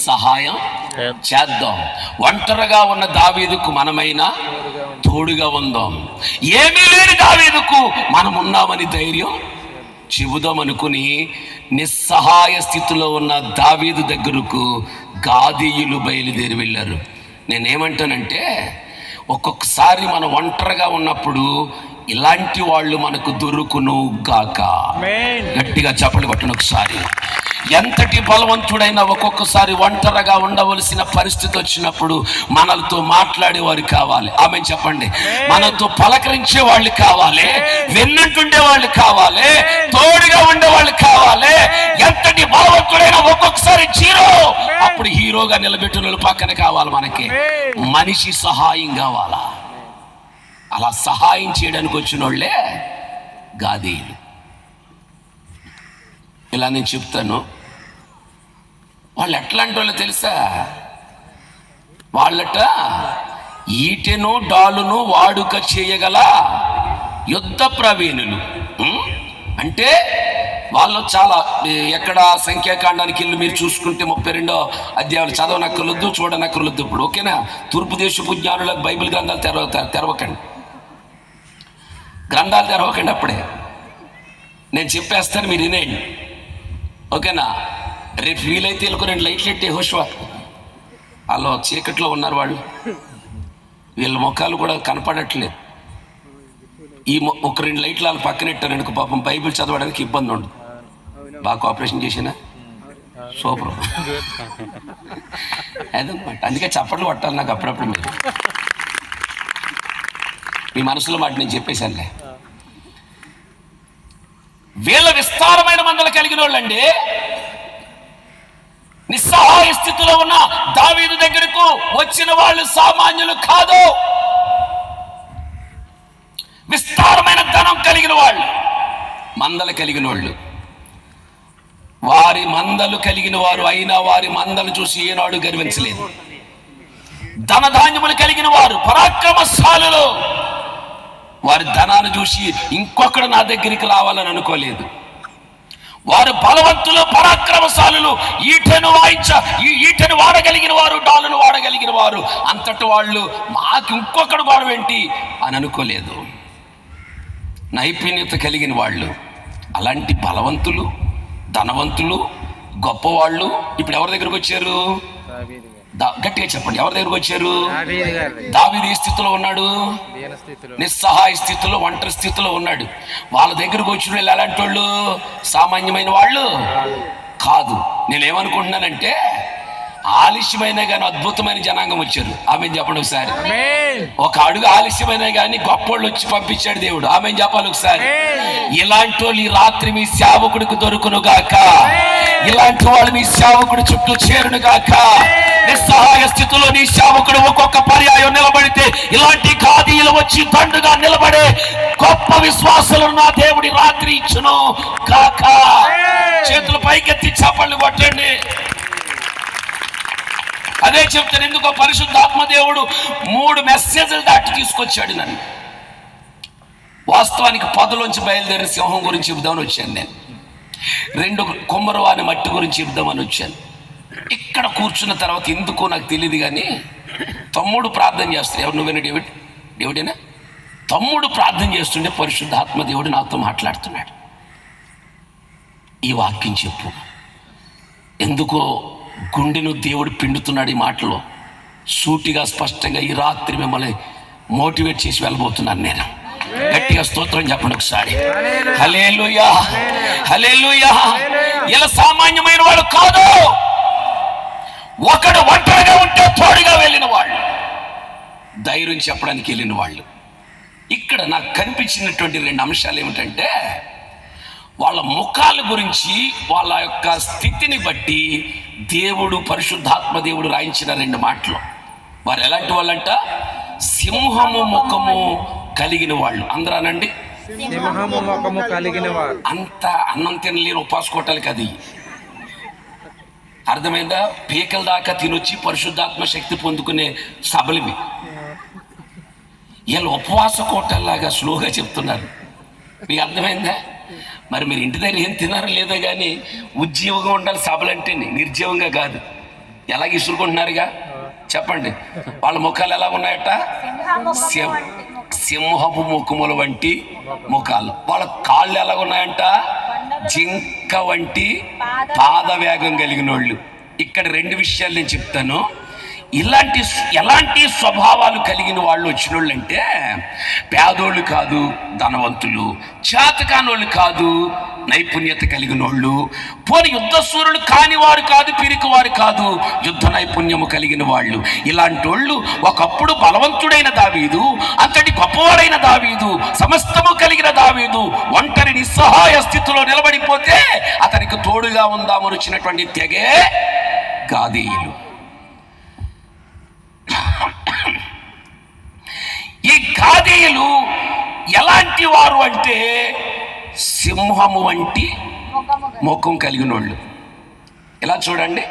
సహాయం చేద్దాం. ఒంటరిగా ఉన్న దావీదుకు మనమైనా తోడుగా ఉందాం. ఏమీ లేని దావీదుకు మనం ఉన్నామని ధైర్యం చెబుదాం అనుకుని నిస్సహాయ స్థితిలో ఉన్న దావీదు దగ్గరకు గాదీయులు బయలుదేరి వెళ్ళారు. నేనేమంటానంటే, ఒక్కొక్కసారి మనం ఒంటరిగా ఉన్నప్పుడు ఇలాంటి వాళ్ళు మనకు దొరుకును గాక. గట్టిగా చప్పట్లు కొట్టను ఒకసారి. ఎంతటి బలవంతుడైనా ఒక్కొక్కసారి ఒంటరిగా ఉండవలసిన పరిస్థితి వచ్చినప్పుడు మనలతో మాట్లాడేవారు కావాలి. ఆమె చెప్పండి. మనతో పలకరించే వాళ్ళు కావాలి, వెన్నంటుండే వాళ్ళు కావాలి, తోడుగా ఉండే వాళ్ళు కావాలి. ఎంతటి బలవంతుడైనా ఒక్కొక్కసారి జీరో, అప్పుడు హీరోగా నిలబెట్టిన పక్కన కావాలి. మనకి మనిషి సహాయం కావాలా. అలా సహాయం చేయడానికి వచ్చిన వాళ్ళే గాదీయులు. ఇలా నేను చెప్తాను. వాళ్ళు ఎట్లాంటి వాళ్ళు తెలుసా? వాళ్ళట ఈటెను డాలును వాడుక చేయగల యుద్ధ ప్రవీణులు. అంటే వాళ్ళు చాలా, ఎక్కడ సంఖ్యాకాండానికి వెళ్ళి మీరు చూసుకుంటే 32వ అధ్యాయాలు చదవనక్కర్లొద్దు, చూడనక్కర్లొద్దు. ఇప్పుడు ఓకేనా? తూర్పు దేశపు జ్ఞానులకు బైబిల్ గ్రంథాలు తెరవకండి, గ్రంథాలు తెరవకండి. అప్పుడే నేను చెప్పేస్తాను, మీరు వినేయండి. ఓకేనా? రేపు వీలైతే వీళ్ళకు 2 లైట్లు ఎట్టే హోష్వా. వాళ్ళు చీకట్లో ఉన్నారు, వాళ్ళు వీళ్ళ ముఖాలు కూడా కనపడట్లేదు. ఈ ఒక 2 లైట్లు వాళ్ళు పక్కన పెట్టారు అనుకో, పాపం బైబిల్ చదవడానికి ఇబ్బంది ఉండదు. బాగా ఆపరేషన్ చేసినా సూపర్ అదనమాట. అందుకే చప్పట్లు పట్టాలి నాకు అప్పుడప్పుడు. మీరు మీ మనసులో మాట నేను చెప్పేశానులే. వీళ్ళ విస్తారమైన మందలు కలిగిన వాళ్ళండి. నిస్సహాయ స్థితిలో ఉన్న దావీదు దగ్గరకు వచ్చిన వాళ్ళు సామాన్యులు కాదు. విస్తారమైన ధనం కలిగిన వాళ్ళు, మందలు కలిగిన వాళ్ళు. వారి మందలు కలిగిన వారు అయినా వారి మందలు చూసి ఏనాడు గర్వించలేదు. ధనధాన్యములు కలిగిన వారు, పరాక్రమశాలులు. వారి ధనాన్ని చూసి ఇంకొకడు నా దగ్గరికి రావాలని అనుకోలేదు. వారు బలవంతులు, పరాక్రమశాలులు. ఈటెను వాడగలిగిన వారు, డాలును వాడగలిగిన వారు. అంతటి వాళ్ళు మాకు ఇంకొకడు వాడవేంటి అని అనుకోలేదు. నైపుణ్యత కలిగిన వాళ్ళు. అలాంటి బలవంతులు, ధనవంతులు, గొప్పవాళ్ళు ఇప్పుడు ఎవరి దగ్గరకు వచ్చారు? గట్టిగా చెప్పండి, ఎవరి దగ్గరకు వచ్చారు? దావీదు ఏ స్థితిలో ఉన్నాడు? నిస్సహాయ స్థితిలో, ఒంటరి స్థితిలో ఉన్నాడు. వాళ్ళ దగ్గరకు వచ్చిన వాళ్ళు ఎలాంటి వాళ్ళు? సామాన్యమైన వాళ్ళు కాదు. నేనేమనుకుంటున్నానంటే, ఆలస్యమైన కానీ అద్భుతమైన జనాంగం వచ్చారు. ఆమె చెప్పండి ఒకసారి. ఒక అడుగు ఆలస్యమైన కానీ గొప్పోళ్ళు వచ్చి పంపించాడు దేవుడు. ఆమె చెప్పాలి ఒకసారి. ఇలాంటి వాళ్ళు ఈ రాత్రి మీ సేవకుడికి దొరుకును గాక. ఇలాంటి వాళ్ళు మీ సేవకుడు చుట్టూ చేరును గాక. నిస్సహాయ స్థితిలో నీ సేవకుడు ఒక్కొక్క పర్యాయం నిలబడితే ఇలాంటి గాదీయులు వచ్చి దండుగా నిలబడే గొప్ప విశ్వాసులు నా దేవుడి రాత్రి ఇచ్చును గాక. చేతులు పైకెత్తి చప్పట్లు కొట్టండి. అదే చెప్తాను. ఎందుకో పరిశుద్ధాత్మ దేవుడు 3 మెసేజ్లు దాటి తీసుకొచ్చాడు నన్ను. వాస్తవానికి పొదలోంచి బయలుదేరిన సింహం గురించి చెబుదామని వచ్చాను నేను. 2 కొమ్మరు అనే మట్టి గురించి చెబుదామని వచ్చాను. ఇక్కడ కూర్చున్న తర్వాత ఎందుకో నాకు తెలియదు కానీ తమ్ముడు ప్రార్థన చేస్తాడు. ఎవరు? నువ్వేనా దేవుడేనా? తమ్ముడు ప్రార్థన చేస్తుంటే పరిశుద్ధాత్మ దేవుడు నాతో మాట్లాడుతున్నాడు. ఈ వాక్యం చెప్పు. ఎందుకో గుండెను దేవుడు పిండుతున్నాడు ఈ మాటలో. సూటిగా స్పష్టంగా ఈ రాత్రి మిమ్మల్ని మోటివేట్ చేసి వెళ్ళబోతున్నాను నేను. గట్టిగా స్తోత్రం చెప్పండి ఒకసారి. హల్లెలూయా, హల్లెలూయా. ఇలా సామాన్యమైన వాడు కాదు. ఒకడు ఒంటరిగా ఉంటే తోడుగా వెళ్ళిన వాళ్ళు, ధైర్యం చెప్పడానికి వెళ్ళిన వాళ్ళు. ఇక్కడ నాకు కనిపించినటువంటి 2 అంశాలు ఏమిటంటే, వాళ్ళ ముఖాల గురించి, వాళ్ళ యొక్క స్థితిని బట్టి దేవుడు, పరిశుద్ధాత్మ దేవుడు రాయించిన 2 మాటలు. వారు ఎలాంటి వాళ్ళంట? సింహము ముఖము కలిగిన వాళ్ళు. అందరూ అనండి. సింహము ముఖము కలిగిన వారు. అంత అన్నం తినలేని ఉపాసుకోవటానికి అది అర్థమైందా? పీకల దాకా తినొచ్చి పరిశుద్ధాత్మ శక్తి పొందుకునే సభలివి. వీళ్ళు ఉపవాస కోటల్లాగా స్లోగా చెప్తున్నారు. మీకు అర్థమైందా? మరి మీరు ఇంటి దగ్గర ఏం తినారో లేదో కానీ ఉజ్జీవంగా ఉండాలి సభలంటే, నిర్జీవంగా కాదు. ఎలాగ ఇసురుకుంటున్నారుగా చెప్పండి. వాళ్ళ ముఖాలు ఎలా ఉన్నాయట? సింహపు ముఖముల వంటి ముఖాలు. వాళ్ళ కాళ్ళు ఎలా ఉన్నాయంట? జింక వంటి పాద వేగం కలిగిన వాళ్ళు. ఇక్కడ రెండు విషయాలు నేను చెప్తాను. ఎలాంటి స్వభావాలు కలిగిన వాళ్ళు వచ్చిన వాళ్ళు అంటే, పేదోళ్ళు కాదు ధనవంతులు, చేతకానోళ్ళు కాదు నైపుణ్యత కలిగిన వాళ్ళు, పోని యుద్ధశూరులు కాని వారు కాదు, పిరికివారు కాదు, యుద్ధ నైపుణ్యము కలిగిన వాళ్ళు. ఇలాంటి వాళ్ళు ఒకప్పుడు బలవంతుడైన దావీదు, అంతటి గొప్పవాడైన దావీదు, సమస్తము కలిగిన దావీదు ఒంటరి నిస్సహాయ స్థితిలో నిలబడిపోతే అతనికి తోడుగా ఉందామని వచ్చినటువంటి తెగే గాదీయులు. ఈ గాదీయులు ఎలాంటి వారు అంటే సింహము వంటి ముఖం కలిగిన వాళ్ళు. ఇలా చూడండి,